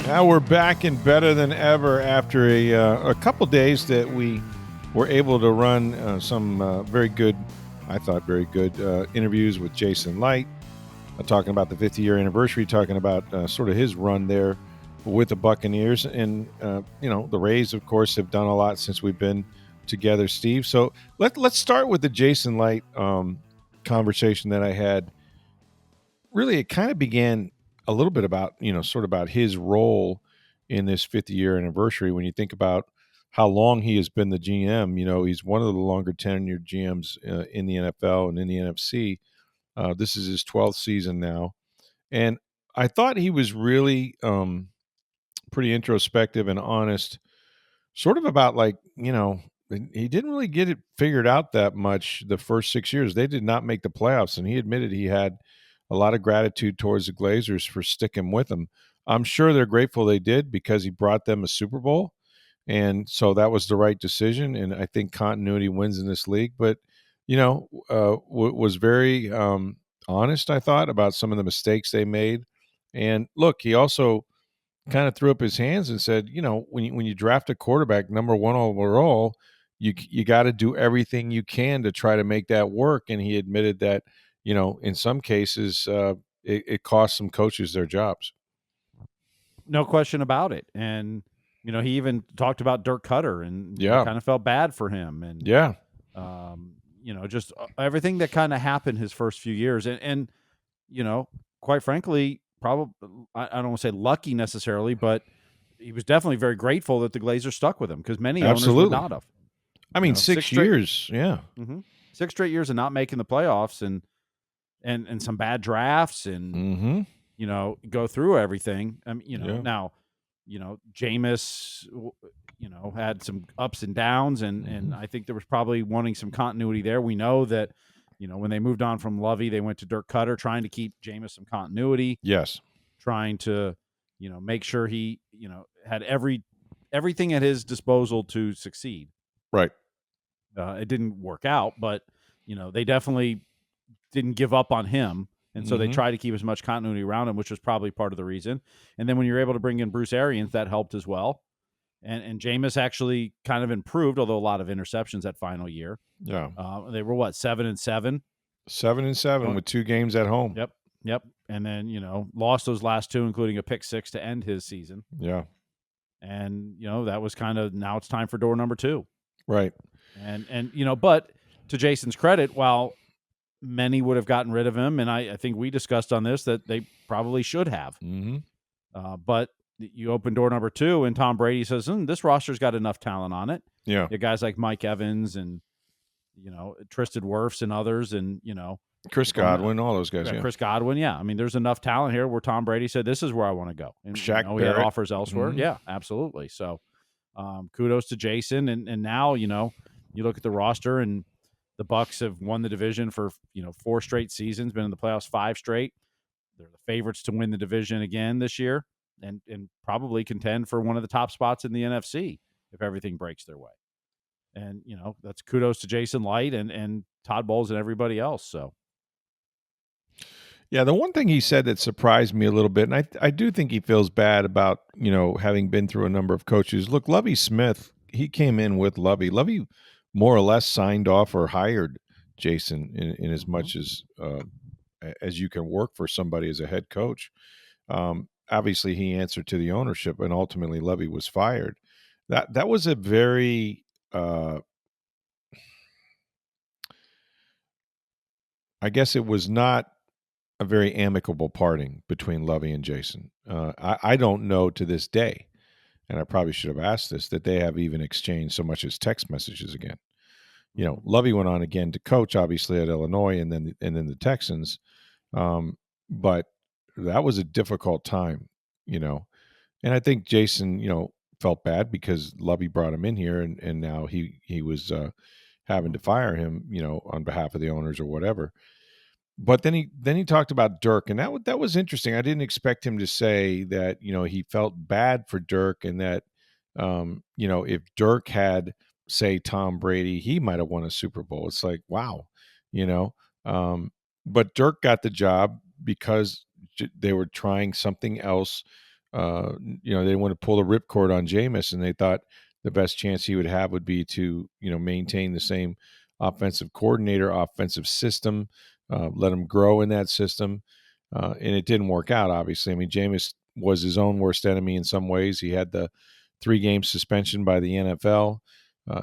Now we're back and better than ever after a couple days that we were able to run some very good, I thought, very good interviews with Jason Licht, talking about the 50-year anniversary, talking about sort of his run there with the Buccaneers. And, the Rays, of course, have done a lot since we've been together, Steve. So let's start with the Jason Licht conversation that I had. Really, it kind of began a little bit about, sort of about his role in this 50-year anniversary. When you think about how long he has been the GM, he's one of the longer tenured GMs in the NFL and in the NFC. This is his 12th season now. And I thought he was really pretty introspective and honest, sort of about he didn't really get it figured out that much the first 6 years. They did not make the playoffs, and he admitted he had a lot of gratitude towards the Glazers for sticking with him. I'm sure they're grateful they did because he brought them a Super Bowl, and so that was the right decision. And I think continuity wins in this league. But was very honest, I thought, about some of the mistakes they made. And look, he also kind of threw up his hands and said, when you draft a quarterback number one overall, you got to do everything you can to try to make that work. And he admitted that, in some cases, it cost some coaches their jobs. No question about it. And, he even talked about Dirk Cutter and kind of felt bad for him. And, just everything that kind of happened his first few years. And quite frankly, probably, I don't want to say lucky necessarily, but he was definitely very grateful that the Glazers stuck with him because many owners would not have. I mean, 6 years, yeah. 6 straight years of not making the playoffs and some bad drafts and, go through everything. Now, Jameis, had some ups and downs and I think there was probably wanting some continuity there. We know that, when they moved on from Lovey, they went to Dirk Cutter, trying to keep Jameis some continuity. Yes. Trying to, make sure he, had everything at his disposal to succeed. Right. It didn't work out, but, they definitely didn't give up on him. And so they tried to keep as much continuity around him, which was probably part of the reason. And then when you're able to bring in Bruce Arians, that helped as well. And Jameis actually kind of improved, although a lot of interceptions that final year. Yeah. They were 7-7? 7-7 with 2 games at home. Yep. And then, lost those last 2, including a pick 6 to end his season. Yeah. And, that was kind of, now it's time for door number 2. Right. And but to Jason's credit, while many would have gotten rid of him, and I think we discussed on this that they probably should have. But you open door number 2, and Tom Brady says, this roster's got enough talent on it. Yeah. You got guys like Mike Evans and, Tristan Wirfs and others, and, Chris Godwin, all those guys. Yeah. Chris Godwin, yeah. I mean, there's enough talent here where Tom Brady said, this is where I want to go. And Shaq he had offers elsewhere. Yeah, absolutely. So kudos to Jason. And now, you look at the roster, and the Bucs have won the division for, 4 straight seasons, been in the playoffs 5 straight. They're the favorites to win the division again this year and probably contend for one of the top spots in the NFC if everything breaks their way. And, that's kudos to Jason Licht and Todd Bowles and everybody else. So. Yeah, the one thing he said that surprised me a little bit, and I do think he feels bad about, having been through a number of coaches. Look, Lovie Smith, he came in with Lovie. Lovie more or less signed off or hired Jason in as much as you can work for somebody as a head coach. Obviously, he answered to the ownership, and ultimately Lovie was fired. That was a very I guess it was not a very amicable parting between Lovie and Jason. I don't know to this day, and I probably should have asked this, that they have even exchanged so much as text messages again. Lovie went on again to coach, obviously, at Illinois and then the Texans. But that was a difficult time, and I think Jason, felt bad because Lovie brought him in here, and now he was having to fire him, on behalf of the owners or whatever. But then he talked about Dirk, and that was interesting. I didn't expect him to say that, he felt bad for Dirk, and that, if Dirk had, say, Tom Brady, he might have won a Super Bowl. It's like, wow, but Dirk got the job because they were trying something else they didn't want to pull the ripcord on Jameis, and they thought the best chance he would have would be to, maintain the same offensive coordinator, offensive system, let him grow in that system. And it didn't work out, obviously. I mean, Jameis was his own worst enemy in some ways. He had the 3-game suspension by the NFL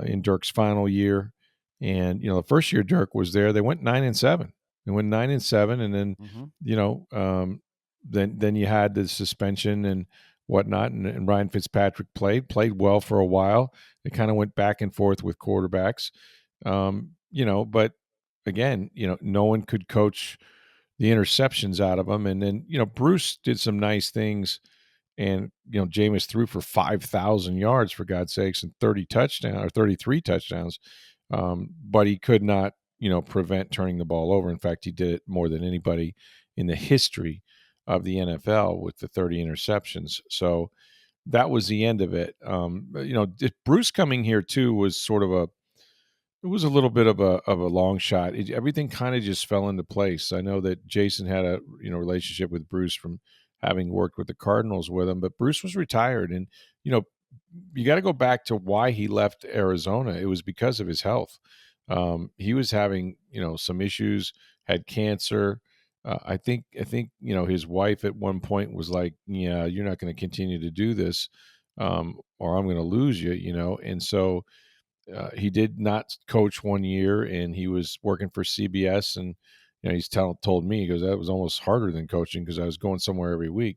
in Dirk's final year. And, the first year Dirk was there, they went 9-7. They went 9-7, and then, you know, then you had the suspension and whatnot, and Ryan Fitzpatrick played well for a while. It kind of went back and forth with quarterbacks, but again, no one could coach the interceptions out of him. And then, Bruce did some nice things, and, Jameis threw for 5,000 yards, for God's sakes, and 33 touchdowns. But he could not, prevent turning the ball over. In fact, he did it more than anybody in the history of the NFL with the 30 interceptions. So that was the end of it. Bruce coming here too was it was a little bit of a long shot. Everything kind of just fell into place. I know that Jason had a relationship with Bruce from having worked with the Cardinals with him, but Bruce was retired, and you got to go back to why he left Arizona. It was because of his health. He was having some issues, had cancer. I think his wife at one point was like, "Yeah, you're not going to continue to do this, or I'm going to lose you," and so he did not coach one year, and he was working for CBS. And he's told me, he goes, that was almost harder than coaching because I was going somewhere every week.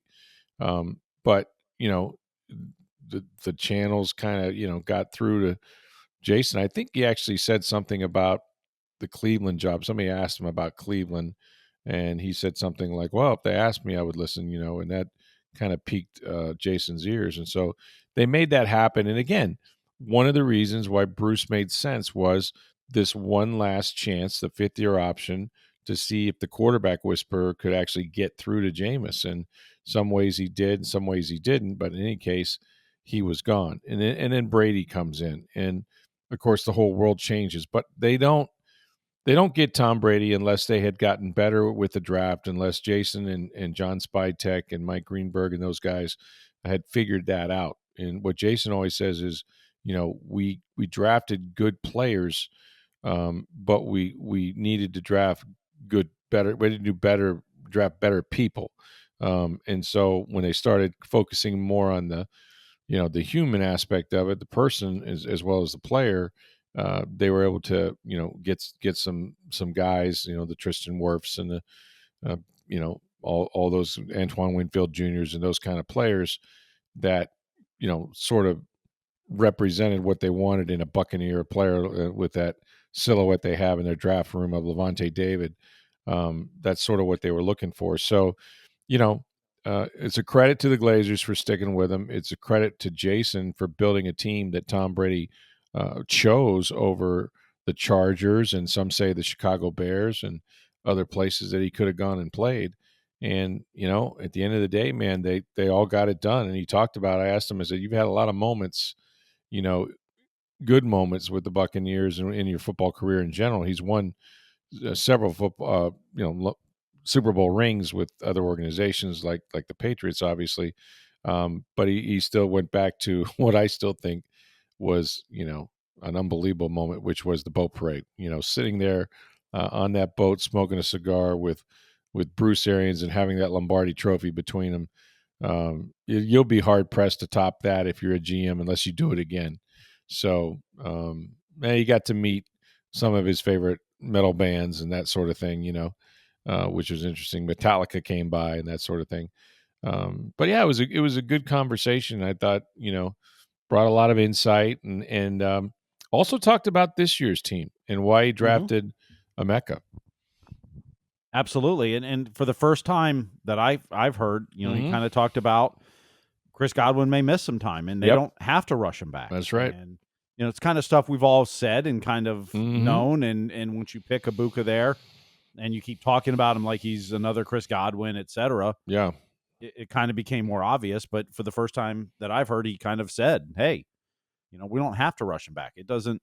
But the channels kind of got through to Jason. I think he actually said something about the Cleveland job. Somebody asked him about Cleveland, and he said something like, "Well, if they asked me, I would listen," and that kind of piqued Jason's ears. And so they made that happen. And again, one of the reasons why Bruce made sense was this one last chance, the 5th-year option, to see if the quarterback whisperer could actually get through to Jameis. And some ways he did, some ways he didn't. But in any case, he was gone. And then Brady comes in. And, of course, the whole world changes. But they don't get Tom Brady unless they had gotten better with the draft, unless Jason and John Spytek and Mike Greenberg and those guys had figured that out. And what Jason always says is, we drafted good players, but we needed to draft better. We didn't do better, draft better people. And so when they started focusing more on the human aspect of it, the person as well as the player, they were able to get some guys, the Tristan Wirfs and the all those Antoine Winfield Juniors and those kind of players that sort of represented what they wanted in a Buccaneer player, with that silhouette they have in their draft room of Levante David. That's sort of what they were looking for. So, it's a credit to the Glazers for sticking with him. It's a credit to Jason for building a team that Tom Brady chose over the Chargers, and some say the Chicago Bears and other places that he could have gone and played. And, at the end of the day, man, they all got it done. And he talked about, I asked him, I said, you've had a lot of moments, good moments with the Buccaneers and in your football career in general. He's won several football, Super Bowl rings with other organizations like the Patriots, obviously. But he still went back to what I still think was, an unbelievable moment, which was the boat parade. Sitting there on that boat, smoking a cigar with Bruce Arians and having that Lombardi Trophy between them. You'll be hard pressed to top that if you're a GM, unless you do it again. So, he got to meet some of his favorite metal bands and that sort of thing, which was interesting. Metallica came by and that sort of thing. But yeah, it was a good conversation. I thought, brought a lot of insight, and also talked about this year's team and why he drafted Emeka. Absolutely. And for the first time that I've heard, he kind of talked about Chris Godwin may miss some time, and they don't have to rush him back. That's right. And it's kind of stuff we've all said and kind of known. And once you pick Ibuka there, and you keep talking about him like he's another Chris Godwin, et cetera, it kind of became more obvious. But for the first time that I've heard, he kind of said, "Hey, we don't have to rush him back. It doesn't."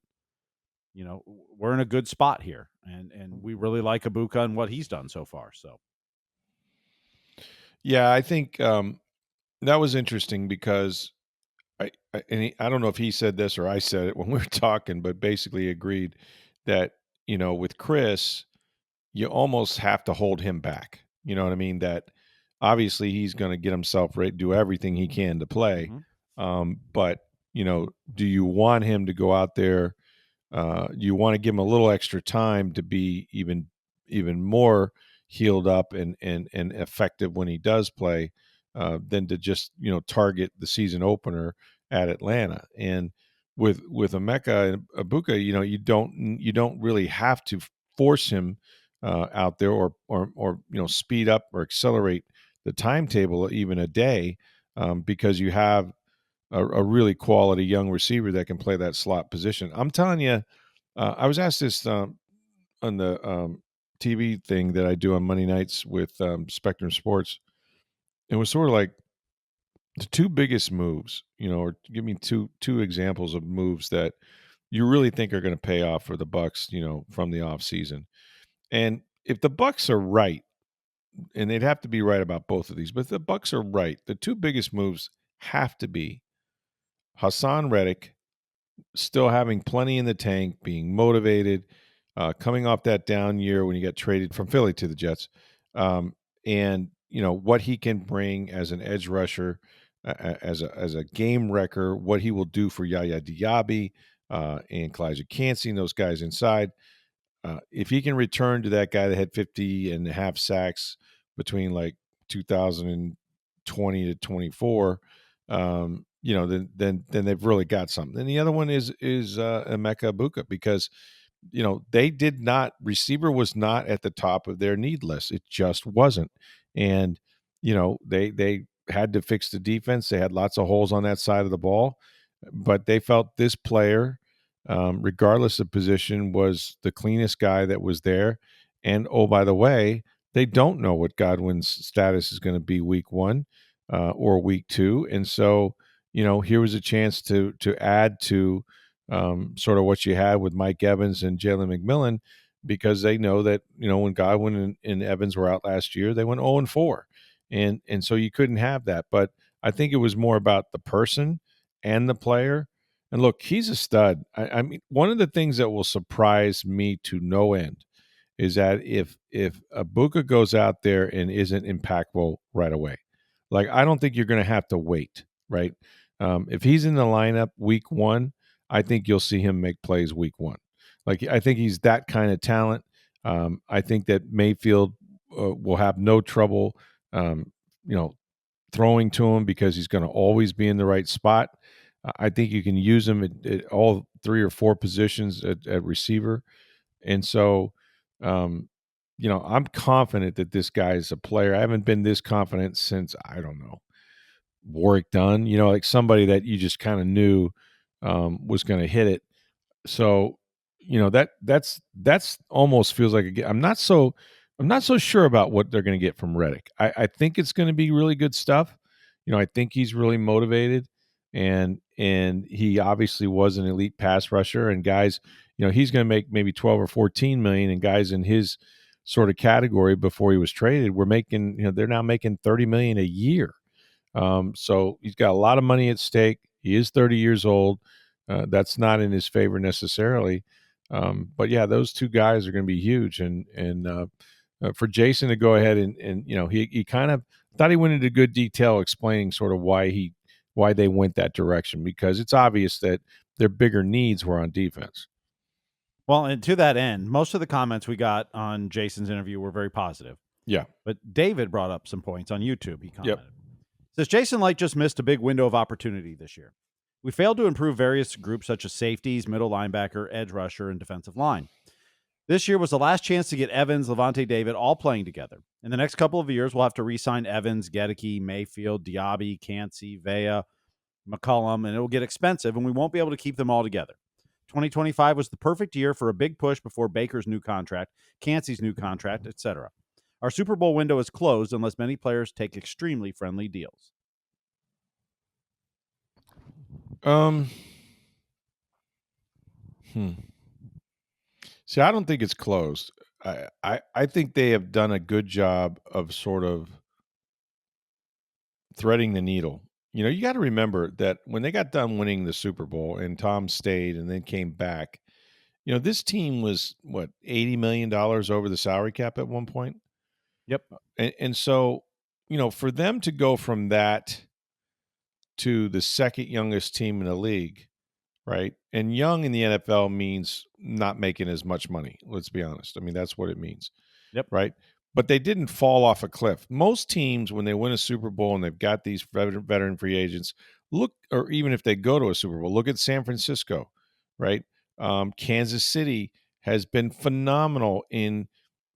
We're in a good spot here, and we really like Ibuka and what he's done so far. So, yeah, I think That was interesting because I don't know if he said this or I said it when we were talking, but basically agreed that, with Chris, you almost have to hold him back. You know what I mean? That obviously he's going to get himself ready, do everything he can to play. Mm-hmm. But, do you want him to go out there? You want to give him a little extra time to be even more healed up and effective when he does play, than to just target the season opener at Atlanta. And with Emeka and Abuka, you don't really have to force him out there, or speed up or accelerate the timetable even a day, because you have a really quality young receiver that can play that slot position. I'm telling you, I was asked this on the TV thing that I do on Monday nights with Spectrum Sports. It was sort of like the two biggest moves, or give me two examples of moves that you really think are going to pay off for the Bucs, from the off season. And if the Bucs are right, and they'd have to be right about both of these, but if the Bucs are right, the two biggest moves have to be Hassan Reddick still having plenty in the tank, being motivated, coming off that down year when he got traded from Philly to the Jets, and what he can bring as an edge rusher, as a game wrecker, what he will do for Yaya Diaby and Kalijah Kancey and those guys inside. If he can return to that guy that had 50 and a half sacks between like 2020 to 24, then they've really got something. And the other one is Emeka Buka, because they did not, receiver was not at the top of their need list. It just wasn't. And they had to fix the defense. They had lots of holes on that side of the ball, but they felt this player, regardless of position, was the cleanest guy that was there. And oh, by the way, they don't know what Godwin's status is going to be week one, or week two. And so, here was a chance to add to sort of what you had with Mike Evans and Jalen McMillan, because they know that, when Godwin and Evans were out last year, they went 0-4. And so you couldn't have that. But I think it was more about the person and the player. And look, he's a stud. I mean, one of the things that will surprise me to no end is that if Abuka goes out there and isn't impactful right away, like, I don't think you're going to have to wait, right? If he's in the lineup week one, I think you'll see him make plays week one. Like, I think he's that kind of talent. I think that Mayfield will have no trouble, you know, throwing to him, because he's going to always be in the right spot. I think you can use him at all three or four positions at receiver. And so, um, I'm confident that this guy is a player. I haven't been this confident since, I don't know, Warwick Dunn, like somebody that you just kind of knew was going to hit it. So, that's almost feels like I'm not so sure about what they're going to get from Reddick. I think it's going to be really good stuff. I think he's really motivated, and he obviously was an elite pass rusher, and guys, he's going to make maybe 12 or 14 million, and guys in his sort of category before he was traded were making, they're now making 30 million a year. So he's got a lot of money at stake. He is 30 years old. That's not in his favor necessarily. But yeah, those two guys are going to be huge. And for Jason to go ahead and he kind of thought he went into good detail explaining sort of why they went that direction, because it's obvious that their bigger needs were on defense. Well, and to that end, most of the comments we got on Jason's interview were very positive. Yeah. But David brought up some points on YouTube. He commented. Yep. Says Jason Licht just missed a big window of opportunity this year. We failed to improve various groups such as safeties, middle linebacker, edge rusher, and defensive line. This year was the last chance to get Evans, Levante David all playing together. In the next couple of years, we'll have to re-sign Evans, Gedeke, Mayfield, Diaby, Cansey, Vea, McCollum, and it will get expensive, and we won't be able to keep them all together. 2025 was the perfect year for a big push before Baker's new contract, Cansey's new contract, etc. Our Super Bowl window is closed unless many players take extremely friendly deals. See, I don't think it's closed. I think they have done a good job of sort of threading the needle. You got to remember that when they got done winning the Super Bowl and Tom stayed and then came back, this team was what, $80 million over the salary cap at one point. Yep. And so, for them to go from that to the second youngest team in the league, right? And young in the NFL means not making as much money. Let's be honest. I mean, that's what it means. Yep. Right. But they didn't fall off a cliff. Most teams, when they win a Super Bowl and they've got these veteran free agents, or even if they go to a Super Bowl, look at San Francisco, right? Kansas City has been phenomenal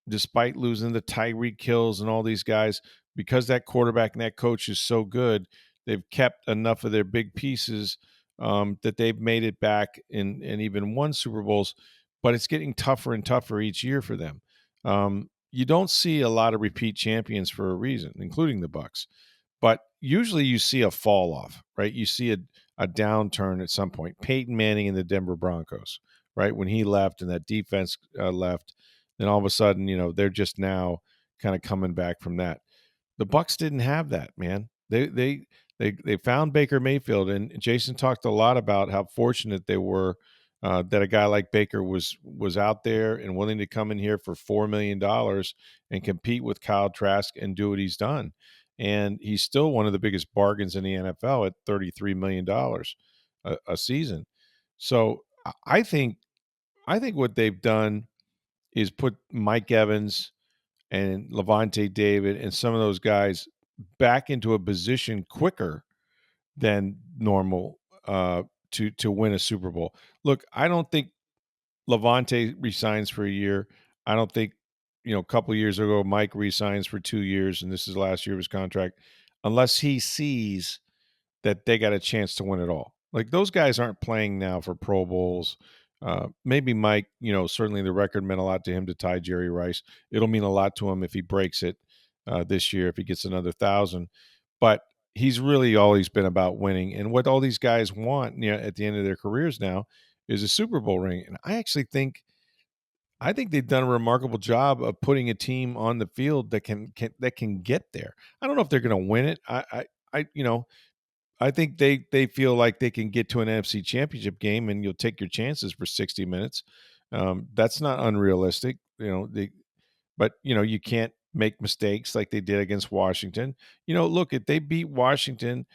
despite losing the Tyreek Hills and all these guys, because that quarterback and that coach is so good, they've kept enough of their big pieces that they've made it back and even won Super Bowls. But it's getting tougher and tougher each year for them. You don't see a lot of repeat champions for a reason, including the Bucs. But usually you see a fall off, right? You see a downturn at some point. Peyton Manning in the Denver Broncos, right? When he left and that defense left, then all of a sudden, they're just now kind of coming back from that. The Bucs didn't have that, man. They found Baker Mayfield, and Jason talked a lot about how fortunate they were that a guy like Baker was out there and willing to come in here for $4 million and compete with Kyle Trask and do what he's done. And he's still one of the biggest bargains in the NFL at $33 million a season. So I think what they've done is put Mike Evans and Levante David and some of those guys back into a position quicker than normal to win a Super Bowl. Look, I don't think Levante resigns for a year. I don't think, a couple of years ago, Mike resigns for 2 years, and this is the last year of his contract, unless he sees that they got a chance to win it all. Like, those guys aren't playing now for Pro Bowls. Maybe Mike, certainly the record meant a lot to him to tie Jerry Rice. It'll mean a lot to him if he breaks it this year, if he gets another 1,000. But he's really always been about winning. And what all these guys want, at the end of their careers now is a Super Bowl ring. And I think they've done a remarkable job of putting a team on the field that can get there. I don't know if they're going to win it. I think they feel like they can get to an NFC Championship game, and you'll take your chances for 60 minutes. That's not unrealistic, but you can't make mistakes like they did against Washington. Look, if they beat Washington,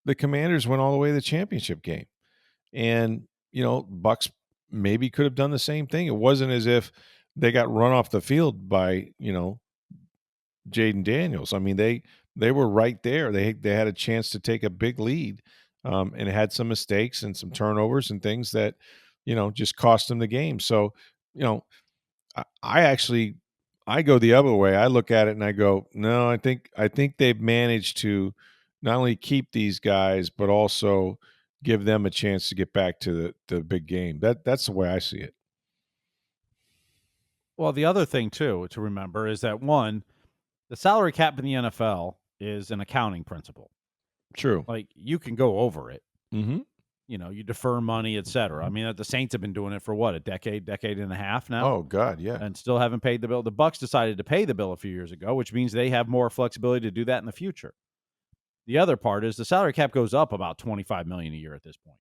the Commanders went all the way to the championship game, and Bucs maybe could have done the same thing. It wasn't as if they got run off the field by Jaden Daniels. I mean, they were right there. They had a chance to take a big lead, and had some mistakes and some turnovers and things that just cost them the game. So I go the other way. I look at it and I go, no, I think they've managed to not only keep these guys but also give them a chance to get back to the big game. That's the way I see it. Well, the other thing too to remember is that one, the salary cap in the NFL is an accounting principle. True. Like, you can go over it. Mm-hmm. You defer money, et cetera. I mean, the Saints have been doing it for what, a decade and a half now? Oh God, yeah. And still haven't paid the bill. The Bucs decided to pay the bill a few years ago, which means they have more flexibility to do that in the future. The other part is the salary cap goes up about $25 million a year at this point.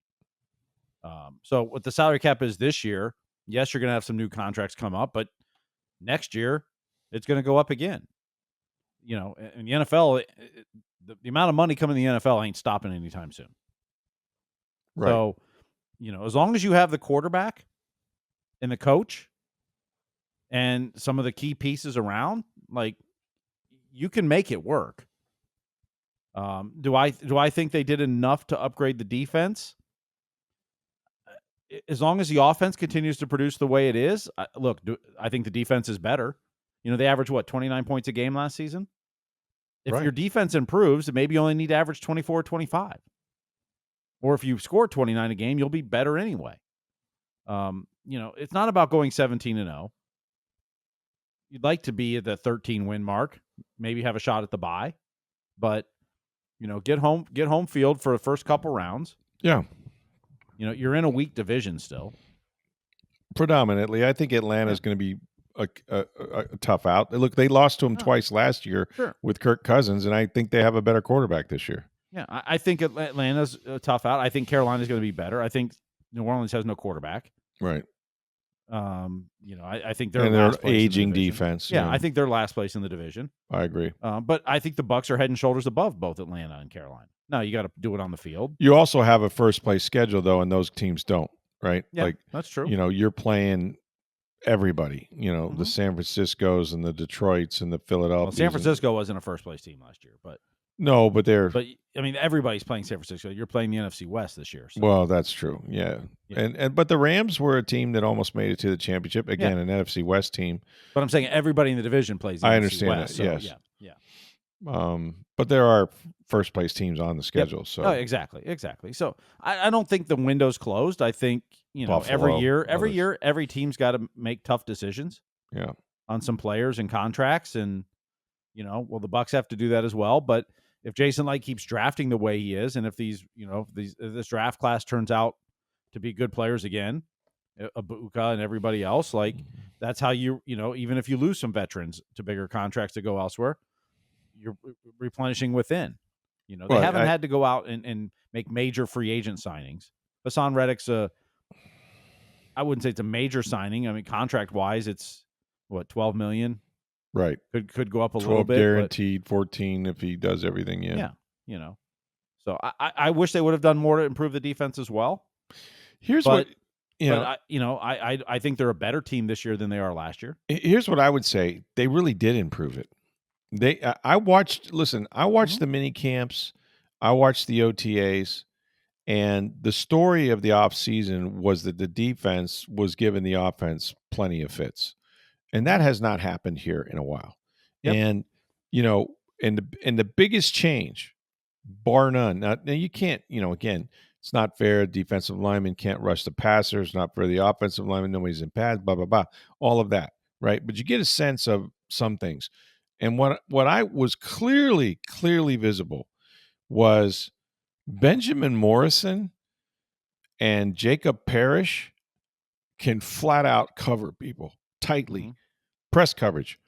So what the salary cap is this year, yes, you're going to have some new contracts come up, but next year it's going to go up again. In the NFL, the amount of money coming in the NFL ain't stopping anytime soon. Right. So, as long as you have the quarterback and the coach and some of the key pieces around, like, you can make it work. Do I think they did enough to upgrade the defense? As long as the offense continues to produce the way it is, I think the defense is better. They average 29 points a game last season. If your defense improves, maybe you only need to average 24, 25. Or if you score 29 a game, you'll be better anyway. It's not about going 17-0. You'd like to be at the 13 win mark, maybe have a shot at the bye, but get home field for the first couple rounds. Yeah. You're in a weak division still. Predominantly, I think Atlanta is going to be a tough out. Look, they lost to him twice last year Sure. with Kirk Cousins, and I think they have a better quarterback this year. Yeah, I think Atlanta's a tough out. I think Carolina's going to be better. I think New Orleans has no quarterback. Right. I think they're And their last place aging in the division. defense. Yeah, I think they're last place in the division. I agree. But I think the Bucs are head and shoulders above both Atlanta and Carolina. Now you got to do it on the field. You also have a first place schedule though, and those teams don't. Right. Yeah, that's true. You're playing everybody. The San Franciscos and the Detroits and the Philadelphia. Well, San Francisco wasn't a first place team last year, but no, but everybody's playing San Francisco. You're playing the NFC West this year. So. Well, that's true. Yeah. But the Rams were a team that almost made it to the championship. Again, an NFC West team. But I'm saying everybody in the division plays the I NFC understand West, that. so, Yes. Yeah. But there are first place teams on the schedule. Yep. So exactly. So I don't think the window's closed. I think Buffalo, every team's got to make tough decisions. Yeah. On some players and contracts, and the Bucs have to do that as well. But if Jason Licht keeps drafting the way he is, and if this draft class turns out to be good players again, Abuka and everybody else, that's how even if you lose some veterans to bigger contracts to go elsewhere, you're replenishing within. They haven't had to go out and make major free agent signings. Hassan Reddick's I wouldn't say it's a major signing. I mean, contract wise, it's what, $12 million. Right. Could go up a little bit. Guaranteed, 14 if he does everything. Yeah. So I wish they would have done more to improve the defense as well. I think they're a better team this year than they are last year. Here's what I would say. They really did improve it. I watched the mini camps. I watched the OTAs, and the story of the offseason was that the defense was giving the offense plenty of fits. And that has not happened here in a while. Yep. And, and the biggest change, bar none. Now you can't, again, it's not fair. Defensive lineman can't rush the passer. It's not fair. The offensive lineman, nobody's in pads, blah, blah, blah. All of that, right? But you get a sense of some things. And what I was clearly visible was Benjamin Morrison and Jacob Parrish can flat out cover people tightly. Press coverage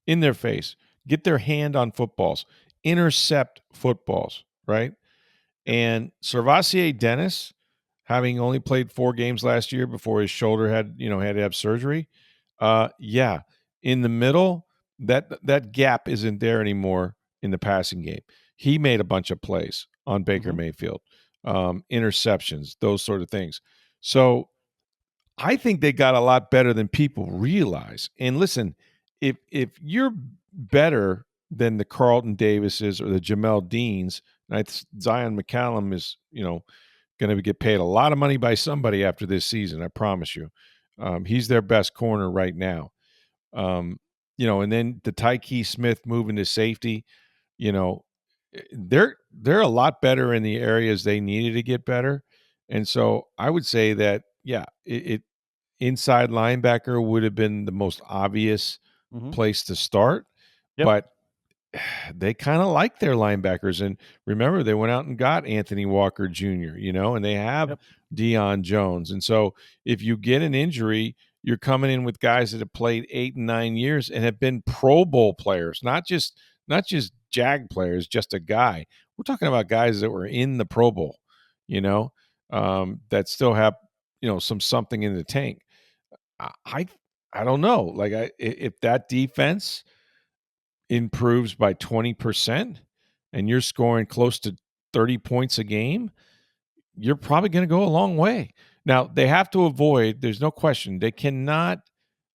in their face, get their hand on footballs, intercept footballs, right? And Servassier Dennis, having only played 4 games last year before his shoulder had to have surgery. In the middle, that gap isn't there anymore in the passing game. He made a bunch of plays on Baker Mayfield, interceptions, those sort of things. So I think they got a lot better than people realize. And listen, if you're better than the Carlton Davises or the Jamel Deans, Zion McCallum is, going to get paid a lot of money by somebody after this season. I promise you. He's their best corner right now. And then the Tyke Smith moving to safety, they're a lot better in the areas they needed to get better. And so I would say that, it inside linebacker would have been the most obvious place to start, but they kind of like their linebackers. And remember, they went out and got Anthony Walker Jr., and they have Deion Jones. And so if you get an injury, you're coming in with guys that have played 8 and 9 years and have been Pro Bowl players, not just JAG players, just a guy. We're talking about guys that were in the Pro Bowl, that still have, something in the tank. I don't know. If that defense improves by 20% and you're scoring close to 30 points a game, you're probably going to go a long way. Now, they have to avoid, there's no question, they cannot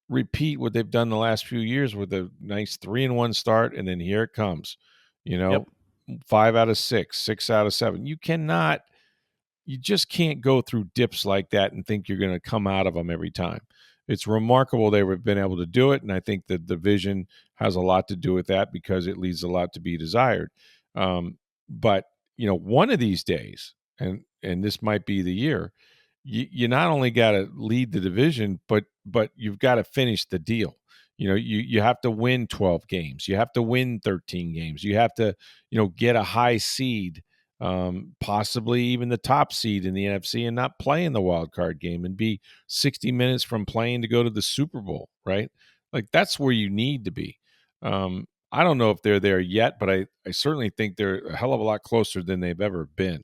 repeat what they've done the last few years with a nice 3-1 start, and then here it comes. 5 out of 6, 6 out of 7. You just can't go through dips like that and think you're going to come out of them every time. It's remarkable they've been able to do it, and I think the division has a lot to do with that because it leaves a lot to be desired. But one of these days, and this might be the year, you not only got to lead the division, but you've got to finish the deal. You have to win 12 games. You have to win 13 games. You have to get a high seed. Possibly even the top seed in the NFC and not play in the wild card game and be 60 minutes from playing to go to the Super Bowl, right? Like, that's where you need to be. I don't know if they're there yet, but I certainly think they're a hell of a lot closer than they've ever been.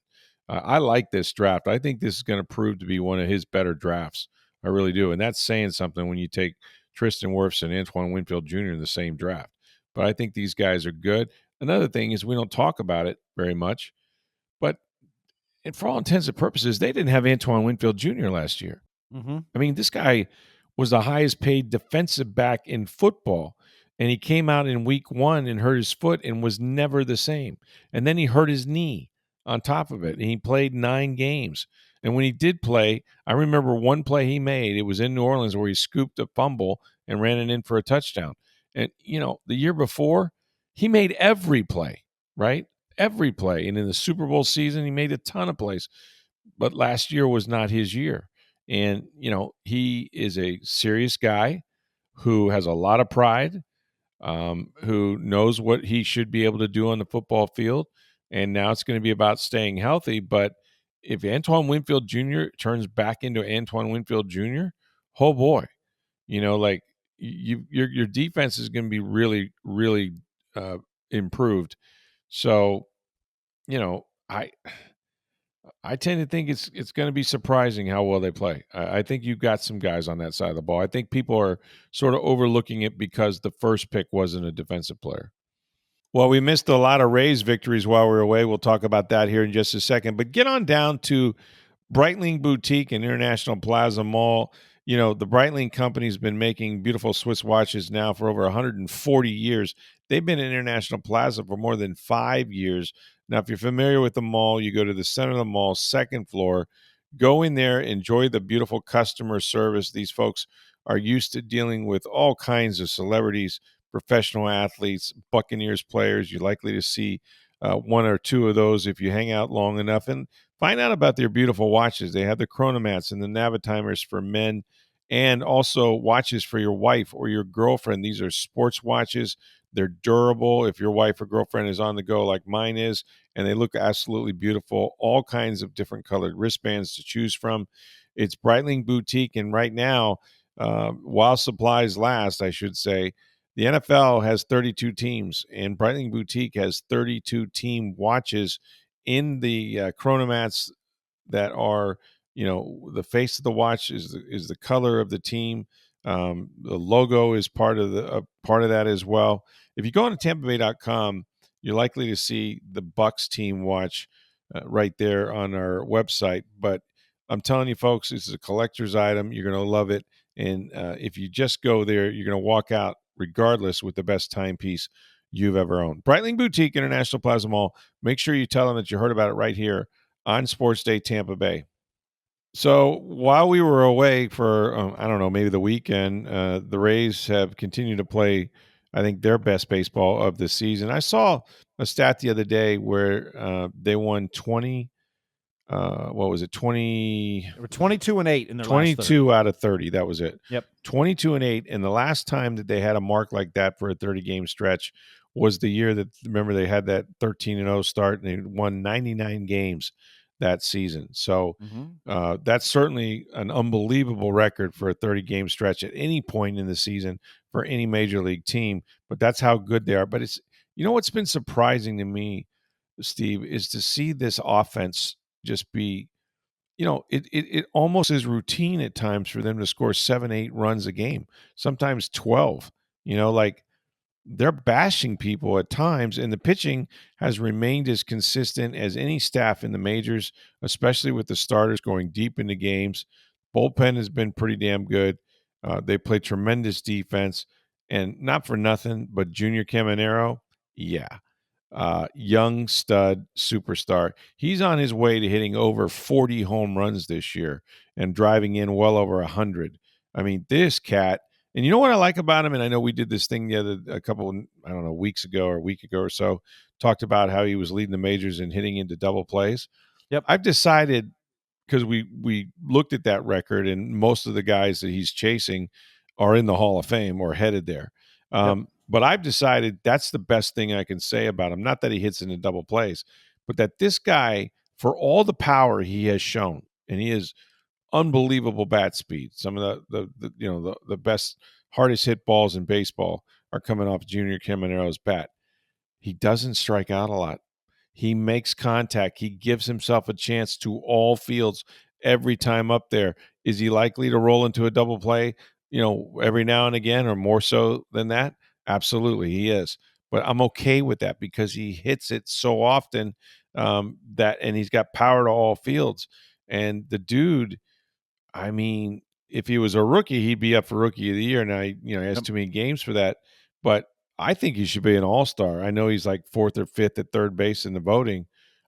I like this draft. I think this is going to prove to be one of his better drafts. I really do. And that's saying something when you take Tristan Wirfs and Antoine Winfield Jr. in the same draft. But I think these guys are good. Another thing is we don't talk about it very much, but and for all intents and purposes, they didn't have Antoine Winfield Jr. last year. Mm-hmm. I mean, this guy was the highest paid defensive back in football. And he came out in week 1 and hurt his foot and was never the same. And then he hurt his knee on top of it. And he played 9 games. And when he did play, I remember one play he made. It was in New Orleans where he scooped a fumble and ran it in for a touchdown. And, the year before, he made every play, right? Every play. And in the Super Bowl season, he made a ton of plays. But last year was not his year. And, he is a serious guy who has a lot of pride, who knows what he should be able to do on the football field. And now it's going to be about staying healthy. But if Antoine Winfield Jr. turns back into Antoine Winfield Jr., oh boy, like your defense is going to be really, really improved. So, I tend to think it's going to be surprising how well they play. I think you've got some guys on that side of the ball. I think people are sort of overlooking it because the first pick wasn't a defensive player. Well, we missed a lot of Rays victories while we were away. We'll talk about that here in just a second. But get on down to Breitling Boutique and International Plaza Mall. The Breitling company's been making beautiful Swiss watches now for over 140 years. They've been in International Plaza for more than 5 years. Now, if you're familiar with the mall, you go to the center of the mall, second floor. Go in there, enjoy the beautiful customer service. These folks are used to dealing with all kinds of celebrities, professional athletes, Buccaneers players. You're likely to see one or two of those if you hang out long enough. And find out about their beautiful watches. They have the chronomats and the Navitimers for men, and also watches for your wife or your girlfriend. These are sports watches. They're durable if your wife or girlfriend is on the go like mine is, and they look absolutely beautiful. All kinds of different colored wristbands to choose from. It's Breitling Boutique, and right now, while supplies last, I should say, the NFL has 32 teams, and Breitling Boutique has 32 team watches in the chronomats that are, the face of the watch is the color of the team. The logo is part of that as well. If you go on to TampaBay.com, you're likely to see the Bucs team watch right there on our website. But I'm telling you, folks, this is a collector's item. You're going to love it. And if you just go there, you're going to walk out regardless with the best timepiece you've ever owned. Breitling Boutique, International Plaza Mall. Make sure you tell them that you heard about it right here on Sports Day Tampa Bay. So while we were away for, I don't know, maybe the weekend, the Rays have continued to play, I think, their best baseball of the season. I saw a stat the other day where they won 20, what was it, 20? They were 22-8 in their last 22 out of 30. That was it. Yep. 22-8. And the last time that they had a mark like that for a 30-game stretch was the year that, remember, they had that 13-0 start and they won 99 games that season. So that's certainly an unbelievable record for a 30-game stretch at any point in the season for any major league team. But that's how good they are. But it's, what's been surprising to me, Steve, is to see this offense just be, it almost is routine at times for them to score 7-8 runs a game, sometimes 12. Like, they're bashing people at times, and the pitching has remained as consistent as any staff in the majors, especially with the starters going deep into games. Bullpen has been pretty damn good. They play tremendous defense, and not for nothing, but Junior Caminero, yeah, young stud superstar. He's on his way to hitting over 40 home runs this year and driving in well over 100. I mean, this cat, and you know what I like about him? And I know we did this thing a couple, I don't know, weeks ago or a week ago or so, talked about how he was leading the majors and hitting into double plays. Yep. I've decided, because we looked at that record, and most of the guys that he's chasing are in the Hall of Fame or headed there. But I've decided that's the best thing I can say about him. Not that he hits into double plays, but that this guy, for all the power he has shown, and he has unbelievable bat speed, some of the best hardest hit balls in baseball are coming off Junior Camaro's bat. He doesn't strike out a lot. He makes contact. He gives himself a chance to all fields every time up there. Is he likely to roll into a double play, every now and again, or more so than that? Absolutely, he is. But I'm okay with that because he hits it so often, and he's got power to all fields. And the dude, I mean, if he was a rookie, he'd be up for Rookie of the Year. Now, he has too many games for that, but I think he should be an all-star. I know he's like fourth or fifth at third base in the voting.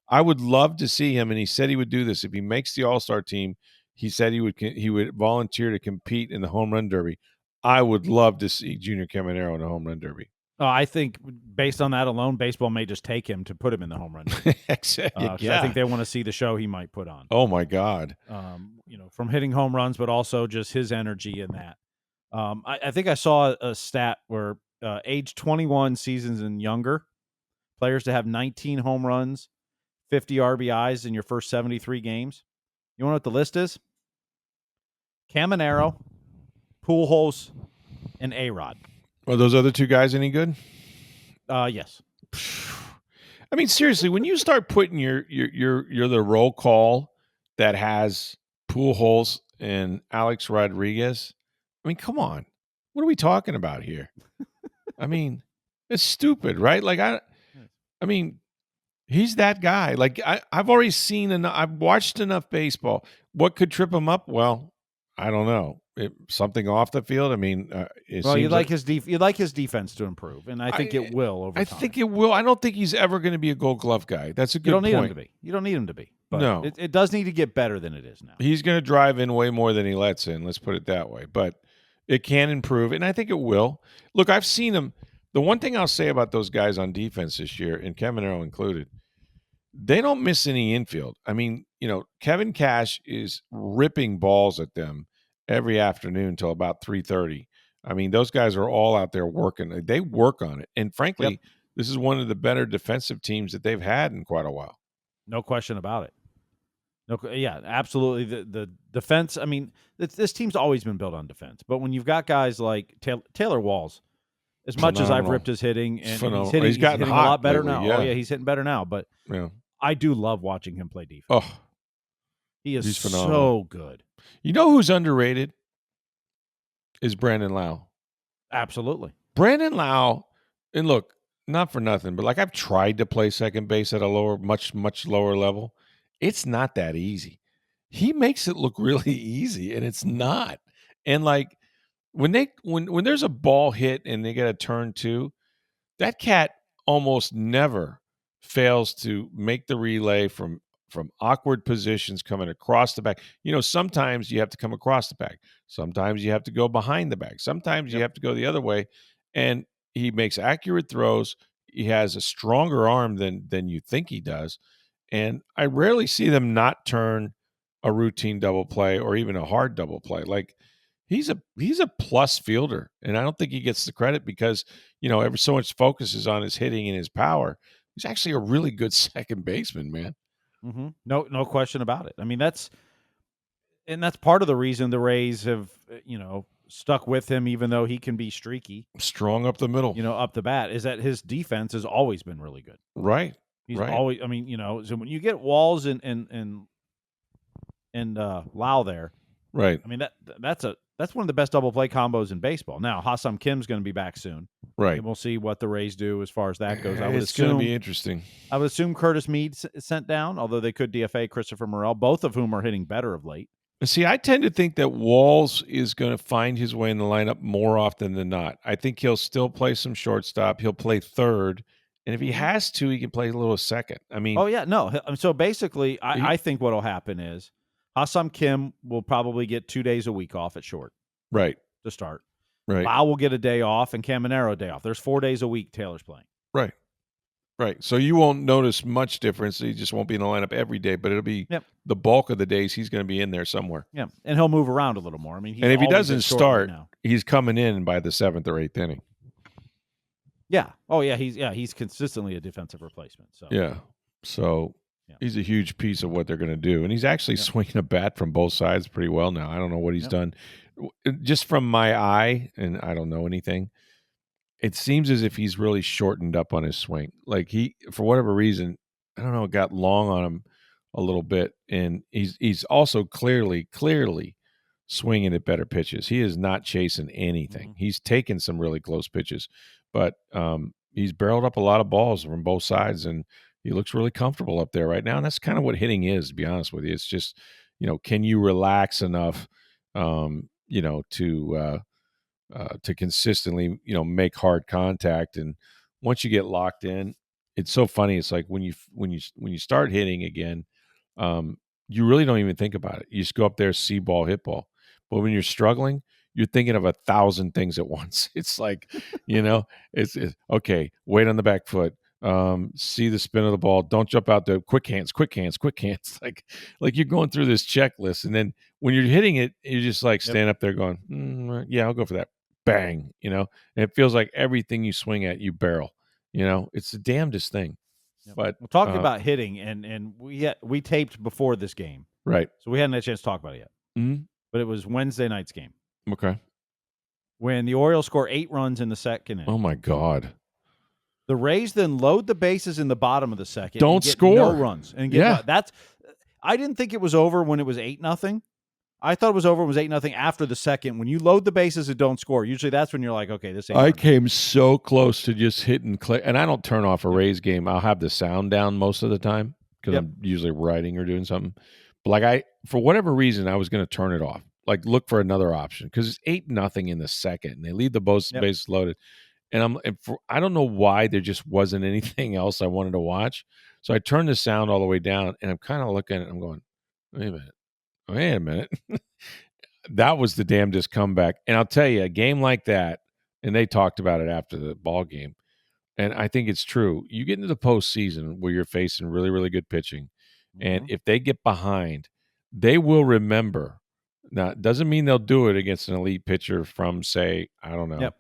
I would love to see him, and he said he would do this if he makes the all-star team. He said he would volunteer to compete in the home run derby. I would love to see Junior Caminero in the home run derby. I think based on that alone, baseball may just take him to put him in the home run derby. Exactly. I think they want to see the show he might put on. Oh my God! From hitting home runs, but also just his energy in that. I think I saw a stat where age 21 seasons and younger players to have 19 home runs, 50 RBIs in your first 73 games. You want to know what the list is? Caminero, Pujols, and A-Rod. Are those other two guys any good? Yes. I mean, seriously, when you start putting you're the roll call that has Pujols and Alex Rodriguez, I mean, come on, what are we talking about here? I mean, it's stupid, right? Like I mean, he's that guy. Like I've already seen enough. I've watched enough baseball. What could trip him up? Well, I don't know. Something off the field. I mean, you'd like his defense to improve, and I think it will over time. I think it will. I don't think he's ever going to be a Gold Glove guy. That's a good point. You don't need him to be. You don't need him to be. But no, it does need to get better than it is now. He's going to drive in way more than he lets in. Let's put it that way. But it can improve, and I think it will. Look, I've seen him. The one thing I'll say about those guys on defense this year, and Caminero included, they don't miss any infield. I mean, Kevin Cash is ripping balls at them every afternoon until about 3:30. I mean, those guys are all out there working. They work on it. And frankly, This is one of the better defensive teams that they've had in quite a while. No question about it. Absolutely. The defense, I mean, this team's always been built on defense. But when you've got guys like Taylor Walls, as much as I've ripped his hitting, and he's hitting a lot better now. Yeah. Oh, yeah, he's hitting better now. But I do love watching him play defense. Oh, he is so good. You know who's underrated? Is Brandon Lau. Absolutely. Brandon Lau, and look, not for nothing, but like I've tried to play second base at a much lower level. It's not that easy. He makes it look really easy, and it's not. And like when there's a ball hit and they get a turn two, that cat almost never fails to make the relay from awkward positions coming across the back. Sometimes you have to come across the back. Sometimes you have to go behind the back. Sometimes you have to go the other way. And he makes accurate throws. He has a stronger arm than you think he does. And I rarely see them not turn a routine double play or even a hard double play. Like he's a plus fielder. And I don't think he gets the credit because, ever so much focus is on his hitting and his power. He's actually a really good second baseman, man. Mm-hmm. No question about it. I mean, that's part of the reason the Rays have, stuck with him, even though he can be streaky, strong up the middle, up the bat, is that his defense has always been really good. Right. He's always, I mean, so when you get Walls and Lau there, right. I mean, that's one of the best double play combos in baseball. Now, Ha-Seong Kim's going to be back soon. Right. And we'll see what the Rays do as far as that goes. It's going to be interesting. I would assume Curtis Mead sent down, although they could DFA Christopher Morel, both of whom are hitting better of late. See, I tend to think that Walls is going to find his way in the lineup more often than not. I think he'll still play some shortstop. He'll play third. And if he has to, he can play a little second. I mean, So basically, I think what will happen is Ha-Seong Kim will probably get 2 days a week off at short. Right. To start. Right. Lau will get a day off and Caminero a day off. There's 4 days a week Taylor's playing. Right. Right. So you won't notice much difference. He just won't be in the lineup every day, but it'll be the bulk of the days he's going to be in there somewhere. Yeah. And he'll move around a little more. I mean, and if he doesn't start, he's coming in by the 7th or 8th inning. Yeah. Oh, yeah. He's consistently a defensive replacement. So yeah. So He's a huge piece of what they're going to do, and he's actually swinging a bat from both sides pretty well now. I don't know what he's done. Just from my eye, and I don't know anything, it seems as if he's really shortened up on his swing. Like he, for whatever reason, I don't know, it got long on him a little bit, and he's also clearly swinging at better pitches. He is not chasing anything. He's taken some really close pitches, but he's barreled up a lot of balls from both sides, and he looks really comfortable up there right now. And that's kind of what hitting is, to be honest with you. It's just, can you relax enough, to consistently, make hard contact. And once you get locked in, it's so funny. It's like when you start hitting again, you really don't even think about it. You just go up there, see ball, hit ball. But when you're struggling, you're thinking of 1,000 things at once. It's like, it's okay. Wait on the back foot. See the spin of the ball. Don't jump out there. Quick hands. Like you're going through this checklist, and then when you're hitting it, you're just like stand up there going, yeah, I'll go for that. Bang, and it feels like everything you swing at, you barrel. It's the damnedest thing. But we're talking about hitting, and we taped before this game, right? So we hadn't had a chance to talk about it yet. Mm-hmm. But it was Wednesday night's game. Okay. When the Orioles score 8 runs in the second inning. Oh my God. The Rays then load the bases in the bottom of the second. Don't score. No runs. And I didn't think it was over when it was 8-0. I thought it was over when it was 8-0 after the second. When you load the bases and don't score, usually that's when you're like, okay, this ain't. I came so close to just hitting click, and I don't turn off a Rays game. I'll have the sound down most of the time because I'm usually writing or doing something. But for whatever reason, I was going to turn it off. Like look for another option because it's 8-0 in the second, and they leave the bases loaded. And I don't know why there just wasn't anything else I wanted to watch. So I turned the sound all the way down, and I'm kind of looking at it. I'm going, wait a minute. That was the damnedest comeback. And I'll tell you, a game like that, and they talked about it after the ball game, and I think it's true. You get into the postseason where you're facing really, really good pitching, and if they get behind, they will remember. Now, it doesn't mean they'll do it against an elite pitcher from, say, I don't know,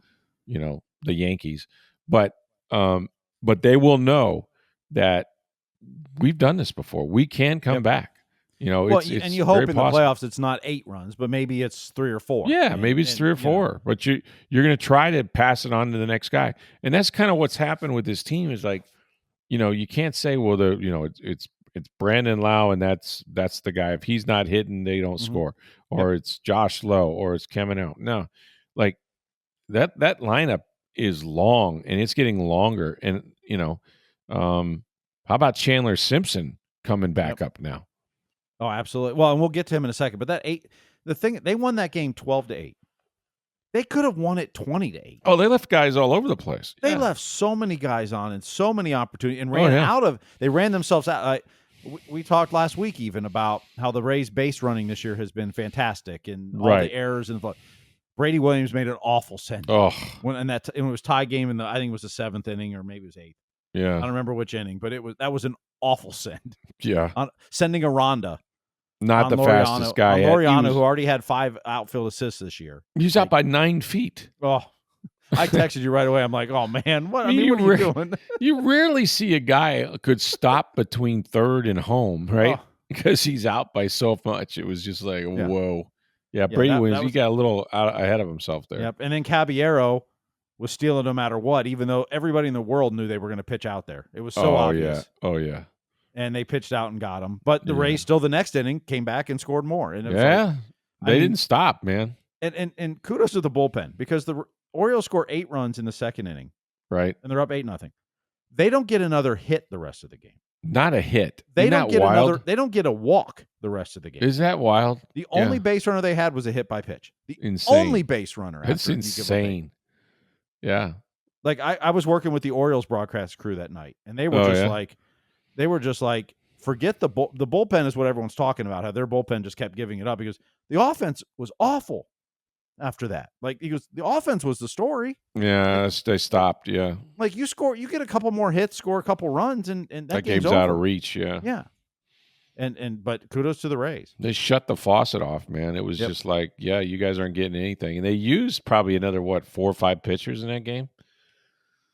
the Yankees, but they will know that we've done this before. We can come back. It's and you hope in the playoffs it's not 8 runs, but maybe it's 3 or 4. Yeah, maybe it's 3 or 4. But you're going to try to pass it on to the next guy, and that's kind of what's happened with this team. Is like, you can't say, well, it's Brandon Lau, and that's the guy. If he's not hitting, they don't score, or it's Josh Lowe, or it's Kevin out. No, like that lineup is long, and it's getting longer. And how about Chandler Simpson coming back up now? Oh, absolutely. Well, and we'll get to him in a second. But they won that game 12-8. They could have won it 20-8. Oh, they left guys all over the place. They left so many guys on and so many opportunities, and they ran themselves out. We talked last week even about how the Rays base running this year has been fantastic, and all the errors and Brady Williams made an awful send. Oh, when it was tie game I think it was the 7th inning or maybe it was 8th. Yeah, I don't remember which inning, but that was an awful send. Yeah, sending a Ronda. Not the fastest guy. Laureano, who already had 5 outfield assists this year. He's out by 9 feet. Oh, I texted you right away. I'm like, oh, man, what are you doing? You rarely see a guy could stop between third and home, right? Because he's out by so much. It was just like, whoa. Yeah, Brady Williams, he got a little out ahead of himself there. Yep, and then Caballero was stealing no matter what, even though everybody in the world knew they were going to pitch out there. It was so obvious. Oh, yeah. And they pitched out and got him. But the Rays still the next inning came back and scored more. And they didn't stop, man. And kudos to the bullpen because the Orioles score 8 runs in the second inning. Right. And they're up 8-0. They don't get another hit the rest of the game. Not a hit. They don't get a walk the rest of the game. Is that wild? The only base runner they had was a hit by pitch. The only base runner. That's insane. Yeah. Like I was working with the Orioles broadcast crew that night, and they were just like, forget the bullpen is what everyone's talking about, how their bullpen just kept giving it up because the offense was awful after that. Like the offense was the story. Yeah, they stopped. Yeah. Like you get a couple more hits, score a couple runs, and that game's over. Out of reach. Yeah. Yeah. But kudos to the Rays. They shut the faucet off, man. It was just like, you guys aren't getting anything. And they used probably another 4 or 5 pitchers in that game.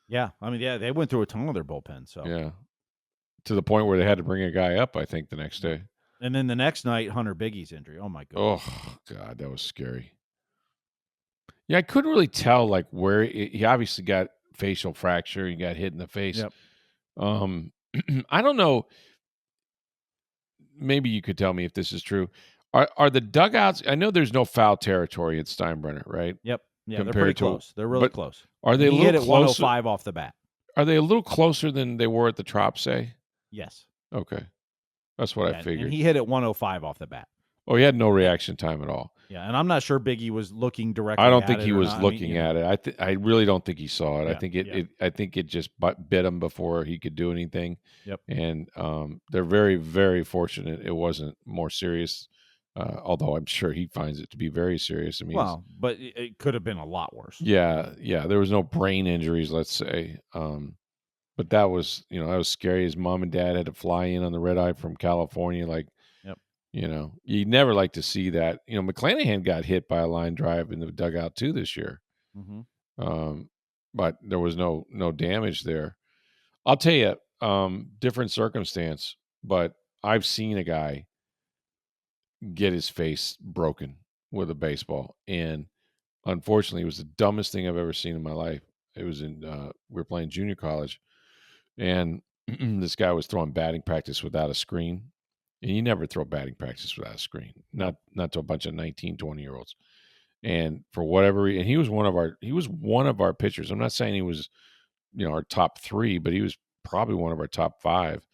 Yeah. I mean, they went through a ton of their bullpen. So yeah. to the point where they had to bring a guy up, I think, the next day. And then the next night, Hunter Biggie's injury. Oh, my God. Oh, God, that was scary. Yeah, I couldn't really tell, like, where he obviously got facial fracture. He got hit in the face. Yep. I don't know. Maybe you could tell me if this is true. Are the dugouts? I know there's no foul territory at Steinbrenner, right? Yep. Yeah, they're Compared pretty to- close. They're really but close. Are they And a he hit little at closer? 105 off the bat. Are they a little closer than they were at the Trop, say? Yes. Okay. That's what Yeah, I figured. and he hit at 105 off the bat. Oh, he had no reaction time at all. Yeah, and I'm not sure Biggie was looking directly I don't at think it he or was not. looking at it. I really don't think he saw it. I Yeah, think yeah. I think it just bit him before he could do anything. Yep. And they're very, very fortunate it wasn't more serious. Although I'm sure he finds it to be very serious. I mean, Well, but it could have been a lot worse. yeah. There was no brain injuries, let's say. But that was, that was scary. His mom and dad had to fly in on the red eye from California. Like, Yep. You never like to see that. McClanahan got hit by a line drive in the dugout too this year. Mm-hmm. But there was no damage there. I'll tell you, different circumstance, but I've seen a guy get his face broken with a baseball, and unfortunately, it was the dumbest thing I've ever seen in my life. It was we were playing junior college, and this guy was throwing batting practice without a screen. And you never throw batting practice without a screen, not to a bunch of 19, 20-year-olds. And for whatever reason, he was one of our pitchers. I'm not saying he was, our top 3, but he was probably one of our top 5.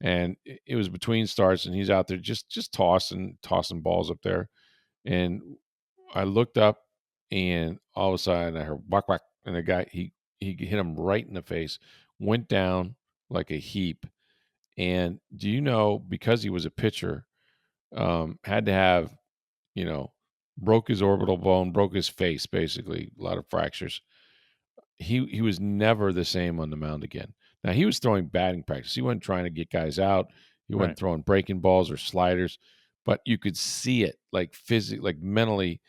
And it was between starts, and he's out there just tossing balls up there. And I looked up, and all of a sudden I heard whack whack, and the guy he hit him right in the face, went down like a heap. And do you know, because he was a pitcher, had to have, broke his orbital bone, broke his face, basically, a lot of fractures. He was never the same on the mound again. Now, he was throwing batting practice. He wasn't trying to get guys out. He wasn't throwing breaking balls or sliders, but you could see it, like physically, like mentally,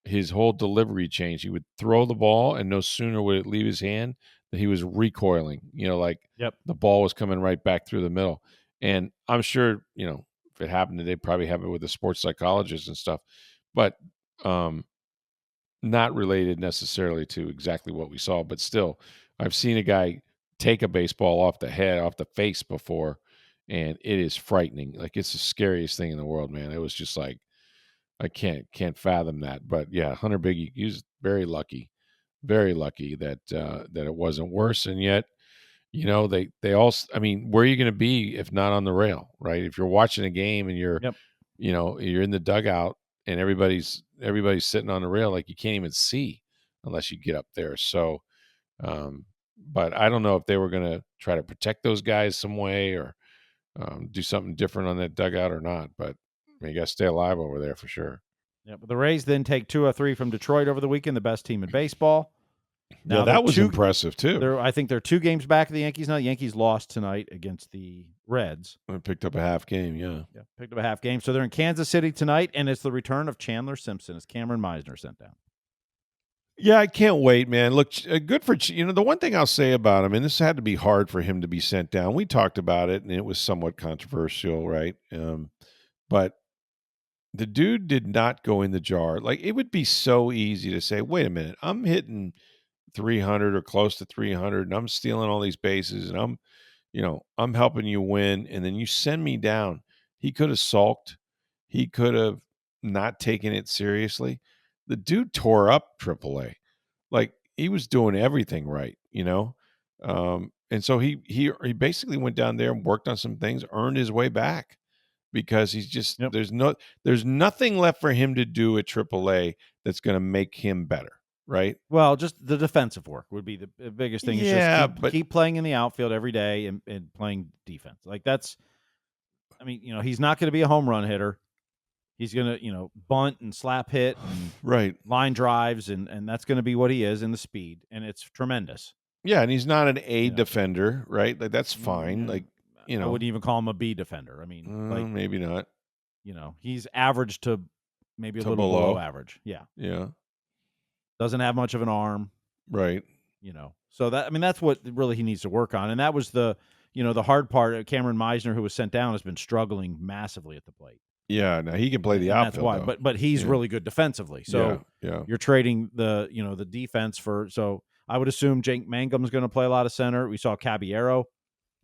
his whole delivery changed. He would throw the ball, and no sooner would it leave his hand that he was recoiling, like Yep. the ball was coming right back through the middle. And I'm sure, if it happened, they'd probably have it with a sports psychologist and stuff, but not related necessarily to exactly what we saw. But still, I've seen a guy take a baseball off the face before, and it is frightening. Like, it's the scariest thing in the world, man. It was just like, I can't fathom that. But yeah, Hunter Biggie, he was very lucky that that it wasn't worse. And yet, they all. I mean, where are you going to be if not on the rail, right? If you're watching a game and you're, Yep. You're in the dugout and everybody's sitting on the rail, like you can't even see unless you get up there. So, but I don't know if they were going to try to protect those guys some way or do something different on that dugout or not. But I mean, you got to stay alive over there for sure. Yeah, but the Rays then take 2 of 3 from Detroit over the weekend, the best team in baseball. Now that was impressive too. I think they're 2 games back of the Yankees now. The Yankees lost tonight against the Reds. I picked up a half game, yeah. Picked up a half game. So they're in Kansas City tonight, and it's the return of Chandler Simpson as Cameron Meisner sent down. Yeah, I can't wait, man. Look, good for the one thing I'll say about him, and this had to be hard for him to be sent down. We talked about it, and it was somewhat controversial, right? But the dude did not go in the jar. Like, it would be so easy to say, wait a minute, I'm hitting 300 or close to 300, and I'm stealing all these bases, and I'm helping you win, and then you send me down. He could have sulked. He could have not taken it seriously. The dude tore up AAA. Like, he was doing everything right, and so he basically went down there and worked on some things, earned his way back, because he's just there's nothing left for him to do at AAA that's going to make him better, right? Well, just the defensive work would be the biggest thing. Yeah, is just keep playing in the outfield every day and playing defense. Like, that's, I mean, he's not going to be a home run hitter. He's going to, bunt and slap hit and right, line drives, and that's going to be what he is in the speed, and it's tremendous. Yeah, and he's not an A defender, right? Like, that's fine. Like, I wouldn't even call him a B defender. I mean, like, maybe not. He's average to maybe a little below average. Yeah. Yeah. Doesn't have much of an arm. Right. So that's what really he needs to work on. And that was the the hard part, Cameron Meisner, who was sent down, has been struggling massively at the plate. Yeah, now he can play the And that's outfield why. though. But he's Yeah, really good defensively. yeah, So yeah. you're trading the defense for. So I would assume Jake Mangum's going to play a lot of center. We saw Caballero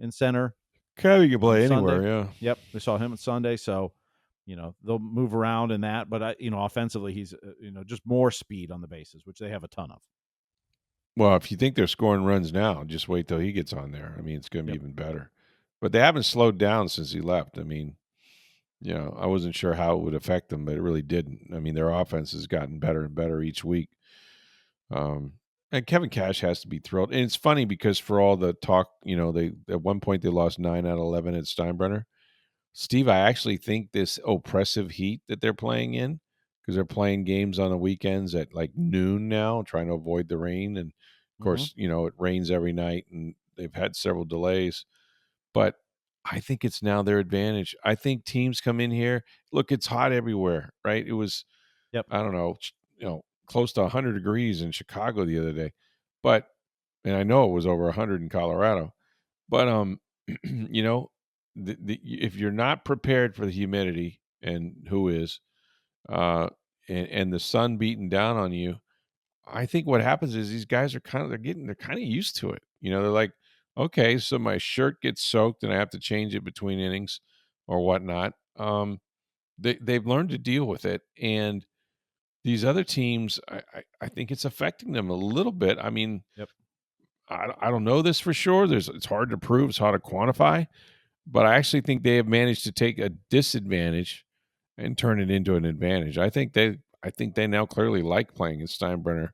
in center Cabby can on play Sunday. anywhere. Yeah. Yep, we saw him on Sunday. So they'll move around in that. But offensively, he's just more speed on the bases, which they have a ton of. Well, if you think they're scoring runs now, just wait till he gets on there. I mean, it's going to be Yep. even better. But they haven't slowed down since he left. I mean, I wasn't sure how it would affect them, but it really didn't. I mean, their offense has gotten better and better each week. And Kevin Cash has to be thrilled. And it's funny because for all the talk, they at one point they lost 9 out of 11 at Steinbrenner. Steve, I actually think this oppressive heat that they're playing in, because they're playing games on the weekends at like noon now, trying to avoid the rain. And of Mm-hmm. course, it rains every night and they've had several delays. But I think it's now their advantage. I think teams come in here. Look, it's hot everywhere, right? It was, Yep. I don't know, close to 100 degrees in Chicago the other day. But, and I know it was over 100 in Colorado. But, you know, if you're not prepared for the humidity, and who is, uh, and the sun beating down on you, I think what happens is these guys are they're kind of used to it. They're like, okay, so my shirt gets soaked and I have to change it between innings or whatnot. They've learned to deal with it, and these other teams, I think it's affecting them a little bit. I mean, Yep. I don't know this for sure. It's hard to prove, it's hard to quantify, but I actually think they have managed to take a disadvantage and turn it into an advantage. I think they now clearly like playing in Steinbrenner,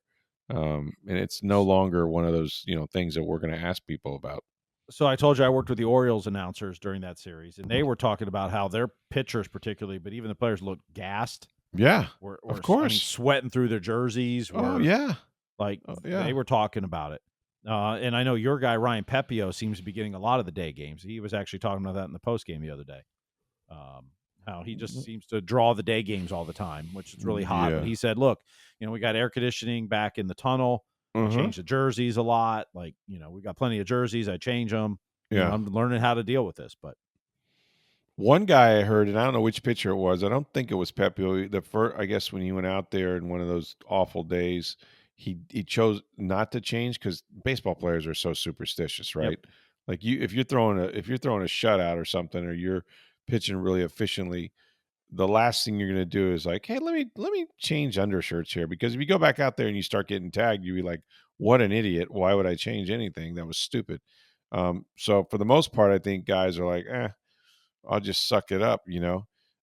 and it's no longer one of those things that we're going to ask people about. So I told you I worked with the Orioles announcers during that series, and they were talking about how their pitchers, particularly, but even the players, looked gassed. Yeah, Were of I mean, course. sweating through their jerseys. Oh Were yeah, like oh, they yeah. were talking about it. And I know your guy Ryan Pepio seems to be getting a lot of the day games. He was actually talking about that in the post game the other day. How he just seems to draw the day games all the time, which is really hot. But Yeah. he said, "Look, we got air conditioning back in the tunnel. I Uh-huh. change the jerseys a lot. Like, we got plenty of jerseys. I change them. Yeah. I'm learning how to deal with this." But One guy I heard, and I don't know which pitcher it was. I don't think it was Pepe. The first, I guess, when he went out there in one of those awful days, he chose not to change because baseball players are so superstitious, yep, right? Like if you're throwing a shutout or something, or you're pitching really efficiently, the last thing you're going to do is like, hey, let me change undershirts here, because if you go back out there and you start getting tagged, you'd be like, what an idiot! Why would I change anything? That was stupid. So for the most part, I think guys are like, I'll just suck it up.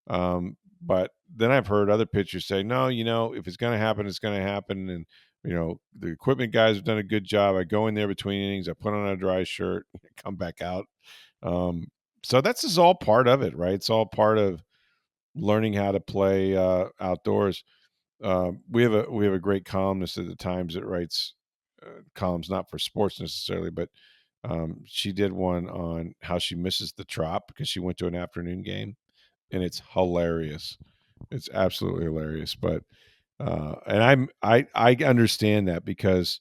But then I've heard other pitchers say, no, if it's going to happen, it's going to happen. And, the equipment guys have done a good job. I go in there between innings, I put on a dry shirt, come back out. So that's just all part of it, right? It's all part of learning how to play outdoors. We have a great columnist at the Times that writes columns not for sports necessarily, but she did one on how she misses the Trop because she went to an afternoon game, and it's hilarious. It's absolutely hilarious. But and I understand that because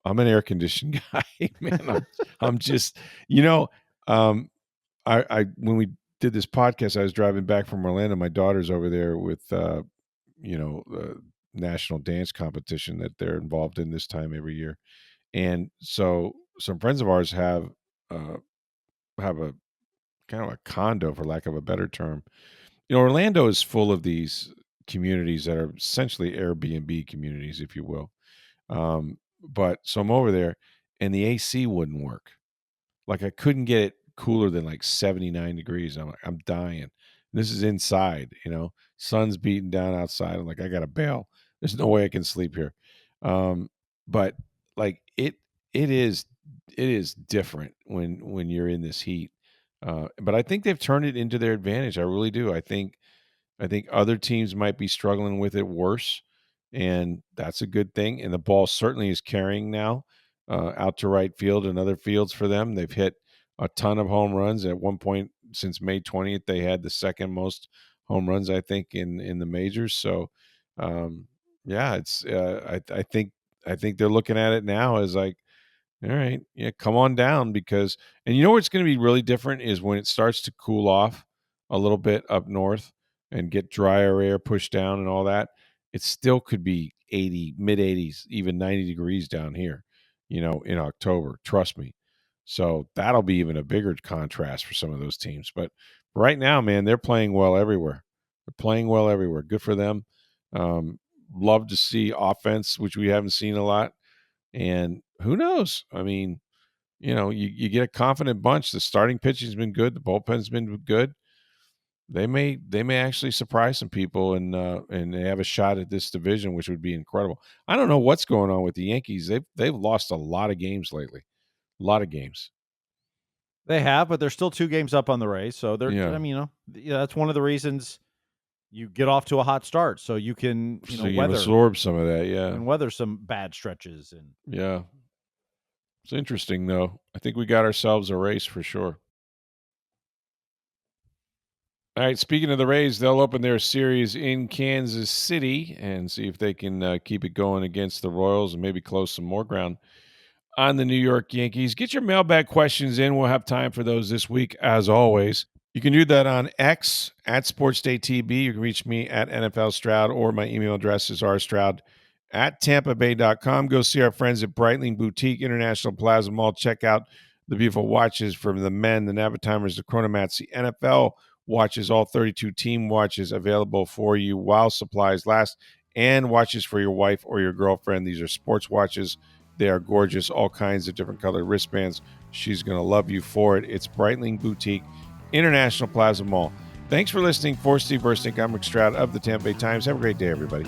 I'm an air conditioned guy, man. I'm just you know I when we did this podcast, I was driving back from Orlando. My daughter's over there with the national dance competition that they're involved in this time every year, and so some friends of ours uh, have a kind of a condo, for lack of a better term. Orlando is full of these communities that are essentially Airbnb communities, if you will. But so I'm over there, and the AC wouldn't work. Like I couldn't get it cooler than like 79 degrees. I'm like, I'm dying. This is inside, sun's beating down outside. I'm like, I gotta bail. There's no way I can sleep here. But like it is different when you're in this heat. But I think they've turned it into their advantage. I really do. I think other teams might be struggling with it worse, and that's a good thing. And the ball certainly is carrying now out to right field and other fields for them. They've hit a ton of home runs. At one point since May 20th, they had the second most home runs, I think, in the majors. So, yeah, it's I think they're looking at it now as like All right. Yeah, come on down because and you know what's going to be really different is when it starts to cool off a little bit up north and get drier air pushed down and all that. It still could be 80, mid 80s, even 90 degrees down here, in October. Trust me. So that'll be even a bigger contrast for some of those teams. But right now, man, they're playing well everywhere. They're playing well everywhere. Good for them. Love to see offense, which we haven't seen a lot. And who knows? I mean, you get a confident bunch. The starting pitching's been good. The bullpen's been good. They may actually surprise some people and they have a shot at this division, which would be incredible. I don't know what's going on with the Yankees. They've lost a lot of games lately. A lot of games. They have, but they're still 2 games up on the Rays. So they're, Yeah. I mean, that's one of the reasons you get off to a hot start, so you can, So you can weather absorb some of that. Yeah. and weather some bad stretches. And Yeah. It's interesting though. I think we got ourselves a race for sure. All right. Speaking of the Rays, they'll open their series in Kansas City and see if they can keep it going against the Royals and maybe close some more ground on the New York Yankees. Get your mailbag questions in. We'll have time for those this week, as always. You can do that on X at SportsDayTB. You can reach me at NFL Stroud, or my email address is rstroud@tampabay.com. Go see our friends at Breitling Boutique International Plaza Mall. Check out the beautiful watches from the men, the Navatimers, the Chronomats, the NFL watches, all 32 team watches available for you while supplies last, and watches for your wife or your girlfriend. These are sports watches. They are gorgeous, all kinds of different colored wristbands. She's going to love you for it. It's Breitling Boutique, International Plaza Mall. Thanks for listening. For Steve Versnick, I'm Rick Stroud of the Tampa Bay Times. Have a great day, everybody.